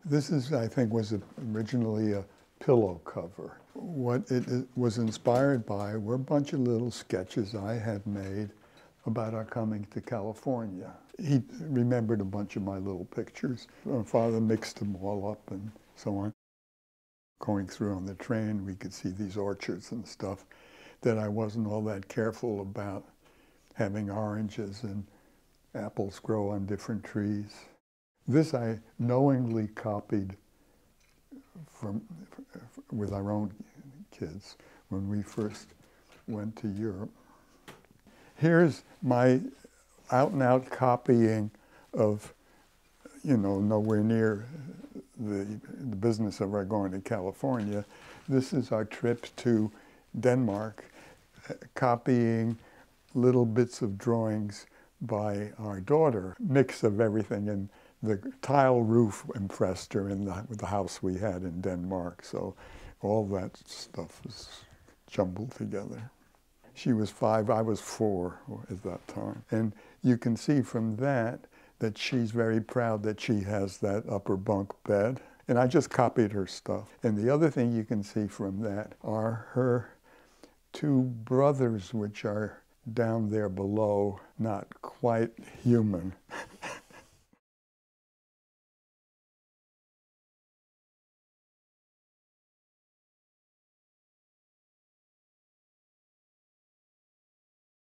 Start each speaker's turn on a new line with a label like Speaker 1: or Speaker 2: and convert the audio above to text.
Speaker 1: This is, I think, was originally a pillow cover. What it was inspired by were a bunch of little sketches I had made about our coming to California. He remembered a bunch of my little pictures. My father mixed them all up and so on. Going through on the train, we could see these orchards and stuff that I wasn't all that careful about having oranges and apples grow on different trees. This I knowingly copied with our own kids when we first went to Europe. Here's my out-and-out copying of, you know, nowhere near the business of our going to California. This is our trip to Denmark, copying little bits of drawings by our daughter, mix of everything, and the tile roof impressed her in the house we had in Denmark, so all that stuff was jumbled together. She was 5, I was 4 at that time. And you can see from that that she's very proud that she has that upper bunk bed. And I just copied her stuff. And the other thing you can see from that are her 2 brothers, which are down there below, not quite human.